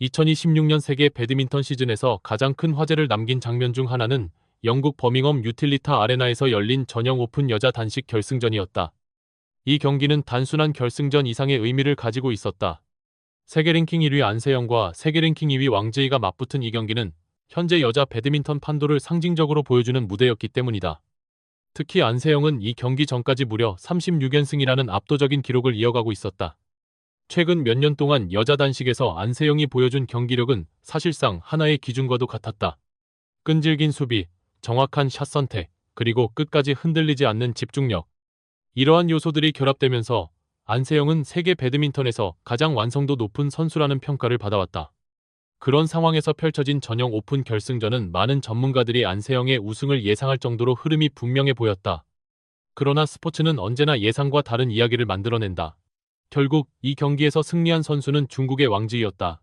2026년 세계 배드민턴 시즌에서 가장 큰 화제를 남긴 장면 중 하나는 영국 버밍엄 유틸리타 아레나에서 열린 전형 오픈 여자 단식 결승전이었다. 이 경기는 단순한 결승전 이상의 의미를 가지고 있었다. 세계 랭킹 1위 안세영과 세계 랭킹 2위 왕즈이가 맞붙은 이 경기는 현재 여자 배드민턴 판도를 상징적으로 보여주는 무대였기 때문이다. 특히 안세영은 이 경기 전까지 무려 36연승이라는 압도적인 기록을 이어가고 있었다. 최근 몇 년 동안 여자 단식에서 안세영이 보여준 경기력은 사실상 하나의 기준과도 같았다. 끈질긴 수비, 정확한 샷 선택, 그리고 끝까지 흔들리지 않는 집중력. 이러한 요소들이 결합되면서 안세영은 세계 배드민턴에서 가장 완성도 높은 선수라는 평가를 받아왔다. 그런 상황에서 펼쳐진 전형 오픈 결승전은 많은 전문가들이 안세영의 우승을 예상할 정도로 흐름이 분명해 보였다. 그러나 스포츠는 언제나 예상과 다른 이야기를 만들어낸다. 결국 이 경기에서 승리한 선수는 중국의 왕즈이였다.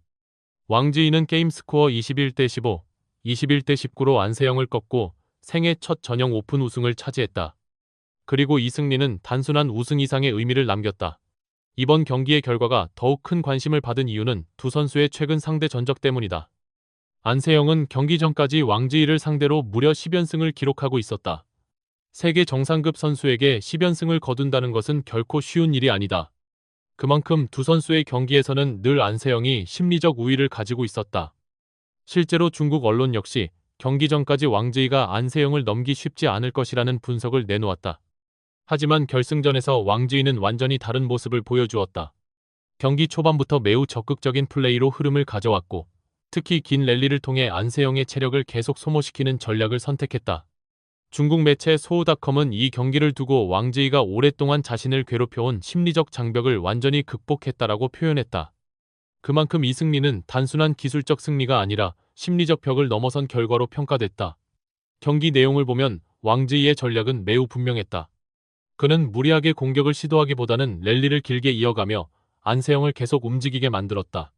왕즈이는 게임 스코어 21대 15, 21대 19로 안세영을 꺾고 생애 첫 전형 오픈 우승을 차지했다. 그리고 이 승리는 단순한 우승 이상의 의미를 남겼다. 이번 경기의 결과가 더욱 큰 관심을 받은 이유는 두 선수의 최근 상대 전적 때문이다. 안세영은 경기 전까지 왕즈이를 상대로 무려 10연승을 기록하고 있었다. 세계 정상급 선수에게 10연승을 거둔다는 것은 결코 쉬운 일이 아니다. 그만큼 두 선수의 경기에서는 늘 안세영이 심리적 우위를 가지고 있었다. 실제로 중국 언론 역시 경기 전까지 왕즈이가 안세영을 넘기 쉽지 않을 것이라는 분석을 내놓았다. 하지만 결승전에서 왕즈이는 완전히 다른 모습을 보여주었다. 경기 초반부터 매우 적극적인 플레이로 흐름을 가져왔고, 특히 긴 랠리를 통해 안세영의 체력을 계속 소모시키는 전략을 선택했다. 중국 매체 소우닷컴은 이 경기를 두고 왕즈이가 오랫동안 자신을 괴롭혀온 심리적 장벽을 완전히 극복했다라고 표현했다. 그만큼 이 승리는 단순한 기술적 승리가 아니라 심리적 벽을 넘어선 결과로 평가됐다. 경기 내용을 보면 왕즈이의 전략은 매우 분명했다. 그는 무리하게 공격을 시도하기보다는 랠리를 길게 이어가며 안세영을 계속 움직이게 만들었다.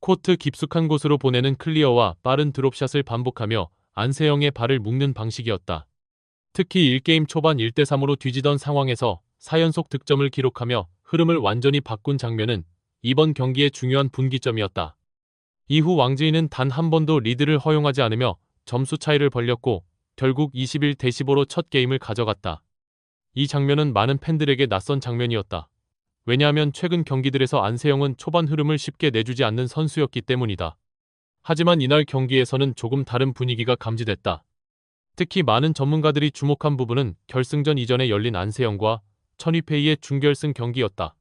코트 깊숙한 곳으로 보내는 클리어와 빠른 드롭샷을 반복하며 안세영의 발을 묶는 방식이었다. 특히 1게임 초반 1대 3으로 뒤지던 상황에서 4연속 득점을 기록하며 흐름을 완전히 바꾼 장면은 이번 경기의 중요한 분기점이었다. 이후 왕즈이는 단 한 번도 리드를 허용하지 않으며 점수 차이를 벌렸고 결국 21대 15로 첫 게임을 가져갔다. 이 장면은 많은 팬들에게 낯선 장면이었다. 왜냐하면 최근 경기들에서 안세영은 초반 흐름을 쉽게 내주지 않는 선수였기 때문이다. 하지만 이날 경기에서는 조금 다른 분위기가 감지됐다. 특히 많은 전문가들이 주목한 부분은 결승전 이전에 열린 안세영과 천위페이의 준결승 경기였다.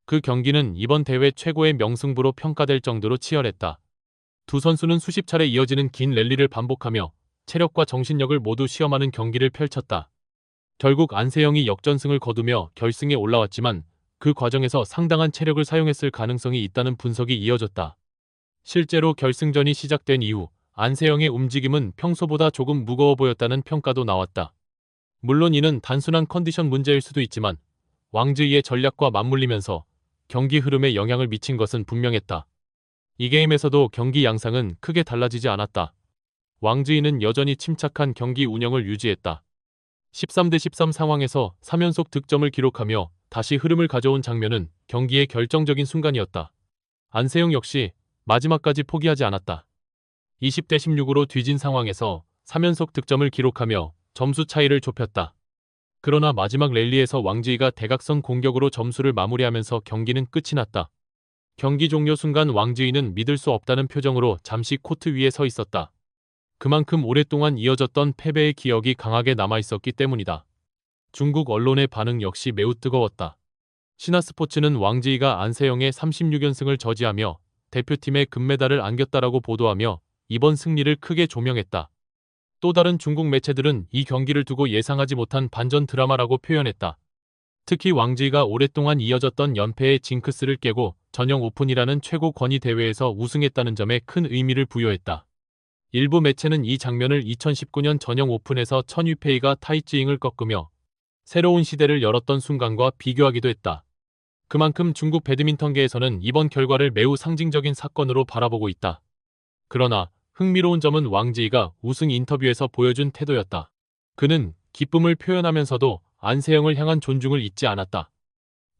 그 경기는 이번 대회 최고의 명승부로 평가될 정도로 치열했다. 두 선수는 수십 차례 이어지는 긴 랠리를 반복하며 체력과 정신력을 모두 시험하는 경기를 펼쳤다. 결국 안세영이 역전승을 거두며 결승에 올라왔지만 그 과정에서 상당한 체력을 사용했을 가능성이 있다는 분석이 이어졌다. 실제로 결승전이 시작된 이후 안세영의 움직임은 평소보다 조금 무거워 보였다는 평가도 나왔다. 물론 이는 단순한 컨디션 문제일 수도 있지만 왕즈이의 전략과 맞물리면서 경기 흐름에 영향을 미친 것은 분명했다. 이 게임에서도 경기 양상은 크게 달라지지 않았다. 왕즈이는 여전히 침착한 경기 운영을 유지했다. 13대 13 상황에서 3연속 득점을 기록하며 다시 흐름을 가져온 장면은 경기의 결정적인 순간이었다. 안세영 역시 마지막까지 포기하지 않았다. 20대 16으로 뒤진 상황에서 3연속 득점을 기록하며 점수 차이를 좁혔다. 그러나 마지막 랠리에서 왕즈이가 대각선 공격으로 점수를 마무리하면서 경기는 끝이 났다. 경기 종료 순간 왕즈이는 믿을 수 없다는 표정으로 잠시 코트 위에 서 있었다. 그만큼 오랫동안 이어졌던 패배의 기억이 강하게 남아있었기 때문이다. 중국 언론의 반응 역시 매우 뜨거웠다. 신화스포츠는 왕즈이가 안세영의 36연승을 저지하며 대표팀에 금메달을 안겼다라고 보도하며 이번 승리를 크게 조명했다. 또 다른 중국 매체들은 이 경기를 두고 예상하지 못한 반전 드라마라고 표현했다. 특히 왕즈이가 오랫동안 이어졌던 연패의 징크스를 깨고 전형 오픈이라는 최고 권위 대회에서 우승했다는 점에 큰 의미를 부여했다. 일부 매체는 이 장면을 2019년 전형 오픈에서 천위페이가 타이찌잉을 꺾으며 새로운 시대를 열었던 순간과 비교하기도 했다. 그만큼 중국 배드민턴계에서는 이번 결과를 매우 상징적인 사건으로 바라보고 있다. 그러나 흥미로운 점은 왕즈이가 우승 인터뷰에서 보여준 태도였다. 그는 기쁨을 표현하면서도 안세영을 향한 존중을 잊지 않았다.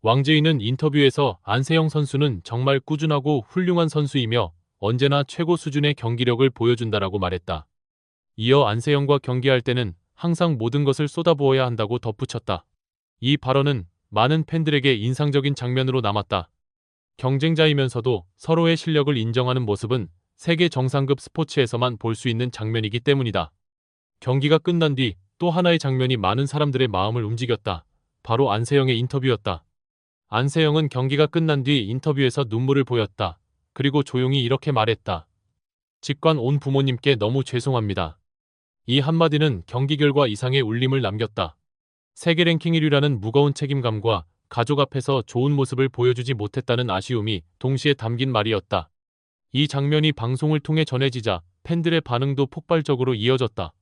왕즈이는 인터뷰에서 안세영 선수는 정말 꾸준하고 훌륭한 선수이며 언제나 최고 수준의 경기력을 보여준다라고 말했다. 이어 안세영과 경기할 때는 항상 모든 것을 쏟아부어야 한다고 덧붙였다. 이 발언은 많은 팬들에게 인상적인 장면으로 남았다. 경쟁자이면서도 서로의 실력을 인정하는 모습은 세계 정상급 스포츠에서만 볼 수 있는 장면이기 때문이다. 경기가 끝난 뒤 또 하나의 장면이 많은 사람들의 마음을 움직였다. 바로 안세영의 인터뷰였다. 안세영은 경기가 끝난 뒤 인터뷰에서 눈물을 보였다. 그리고 조용히 이렇게 말했다. 직관 온 부모님께 너무 죄송합니다. 이 한마디는 경기 결과 이상의 울림을 남겼다. 세계 랭킹 1위라는 무거운 책임감과 가족 앞에서 좋은 모습을 보여주지 못했다는 아쉬움이 동시에 담긴 말이었다. 이 장면이 방송을 통해 전해지자 팬들의 반응도 폭발적으로 이어졌다.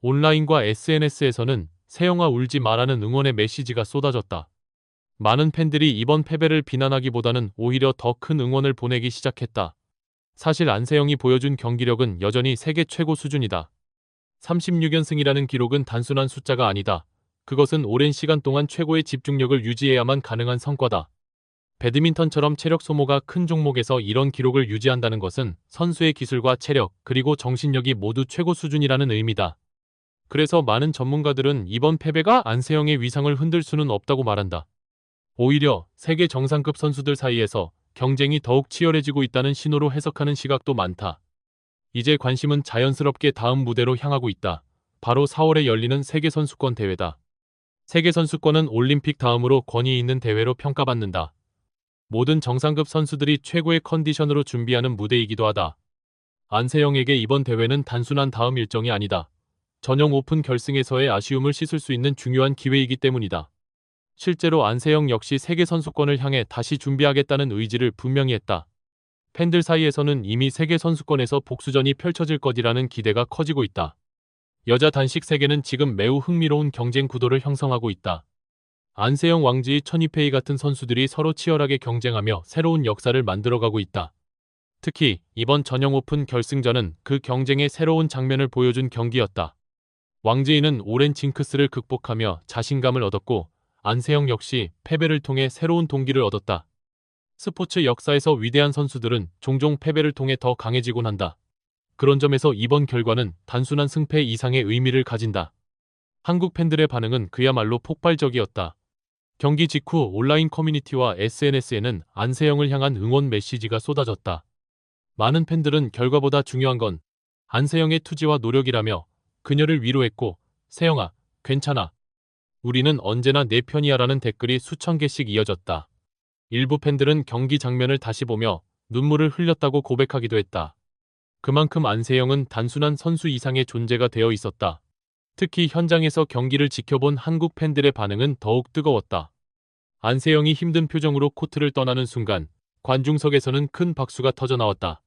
온라인과 SNS에서는 세영아 울지 마라는 응원의 메시지가 쏟아졌다. 많은 팬들이 이번 패배를 비난하기보다는 오히려 더 큰 응원을 보내기 시작했다. 사실 안세영이 보여준 경기력은 여전히 세계 최고 수준이다. 36연승이라는 기록은 단순한 숫자가 아니다. 그것은 오랜 시간 동안 최고의 집중력을 유지해야만 가능한 성과다. 배드민턴처럼 체력 소모가 큰 종목에서 이런 기록을 유지한다는 것은 선수의 기술과 체력, 그리고 정신력이 모두 최고 수준이라는 의미다. 그래서 많은 전문가들은 이번 패배가 안세영의 위상을 흔들 수는 없다고 말한다. 오히려 세계 정상급 선수들 사이에서 경쟁이 더욱 치열해지고 있다는 신호로 해석하는 시각도 많다. 이제 관심은 자연스럽게 다음 무대로 향하고 있다. 바로 4월에 열리는 세계선수권 대회다. 세계선수권은 올림픽 다음으로 권위 있는 대회로 평가받는다. 모든 정상급 선수들이 최고의 컨디션으로 준비하는 무대이기도 하다. 안세영에게 이번 대회는 단순한 다음 일정이 아니다. 전용 오픈 결승에서의 아쉬움을 씻을 수 있는 중요한 기회이기 때문이다. 실제로 안세영 역시 세계선수권을 향해 다시 준비하겠다는 의지를 분명히 했다. 팬들 사이에서는 이미 세계선수권에서 복수전이 펼쳐질 것이라는 기대가 커지고 있다. 여자 단식 세계는 지금 매우 흥미로운 경쟁 구도를 형성하고 있다. 안세영 왕지희 천이페이 같은 선수들이 서로 치열하게 경쟁하며 새로운 역사를 만들어가고 있다. 특히 이번 전용 오픈 결승전은 그 경쟁의 새로운 장면을 보여준 경기였다. 왕지희는 오랜 징크스를 극복하며 자신감을 얻었고 안세영 역시 패배를 통해 새로운 동기를 얻었다. 스포츠 역사에서 위대한 선수들은 종종 패배를 통해 더 강해지곤 한다. 그런 점에서 이번 결과는 단순한 승패 이상의 의미를 가진다. 한국 팬들의 반응은 그야말로 폭발적이었다. 경기 직후 온라인 커뮤니티와 SNS에는 안세영을 향한 응원 메시지가 쏟아졌다. 많은 팬들은 결과보다 중요한 건 안세영의 투지와 노력이라며 그녀를 위로했고, 세영아, 괜찮아. 우리는 언제나 내 편이야 라는 댓글이 수천 개씩 이어졌다. 일부 팬들은 경기 장면을 다시 보며 눈물을 흘렸다고 고백하기도 했다. 그만큼 안세영은 단순한 선수 이상의 존재가 되어 있었다. 특히 현장에서 경기를 지켜본 한국 팬들의 반응은 더욱 뜨거웠다. 안세영이 힘든 표정으로 코트를 떠나는 순간 관중석에서는 큰 박수가 터져나왔다.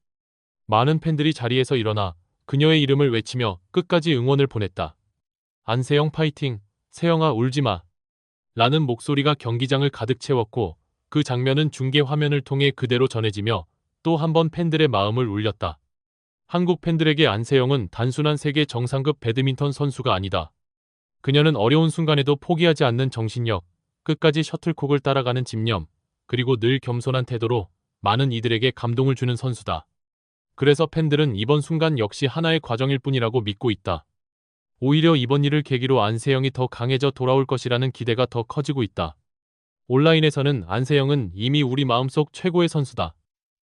많은 팬들이 자리에서 일어나 그녀의 이름을 외치며 끝까지 응원을 보냈다. 안세영 파이팅! 세영아 울지마! 라는 목소리가 경기장을 가득 채웠고 그 장면은 중계 화면을 통해 그대로 전해지며 또 한 번 팬들의 마음을 울렸다. 한국 팬들에게 안세영은 단순한 세계 정상급 배드민턴 선수가 아니다. 그녀는 어려운 순간에도 포기하지 않는 정신력, 끝까지 셔틀콕을 따라가는 집념, 그리고 늘 겸손한 태도로 많은 이들에게 감동을 주는 선수다. 그래서 팬들은 이번 순간 역시 하나의 과정일 뿐이라고 믿고 있다. 오히려 이번 일을 계기로 안세영이 더 강해져 돌아올 것이라는 기대가 더 커지고 있다. 온라인에서는 안세영은 이미 우리 마음속 최고의 선수다.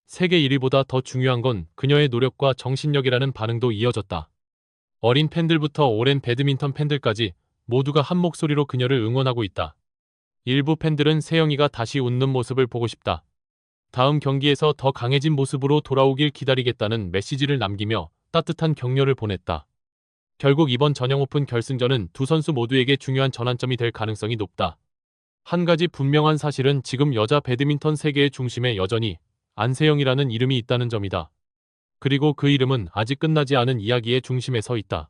세계 1위보다 더 중요한 건 그녀의 노력과 정신력이라는 반응도 이어졌다. 어린 팬들부터 오랜 배드민턴 팬들까지 모두가 한 목소리로 그녀를 응원하고 있다. 일부 팬들은 세영이가 다시 웃는 모습을 보고 싶다. 다음 경기에서 더 강해진 모습으로 돌아오길 기다리겠다는 메시지를 남기며 따뜻한 격려를 보냈다. 결국 이번 전용 오픈 결승전은 두 선수 모두에게 중요한 전환점이 될 가능성이 높다. 한 가지 분명한 사실은 지금 여자 배드민턴 세계의 중심에 여전히 안세영이라는 이름이 있다는 점이다. 그리고 그 이름은 아직 끝나지 않은 이야기의 중심에 서 있다.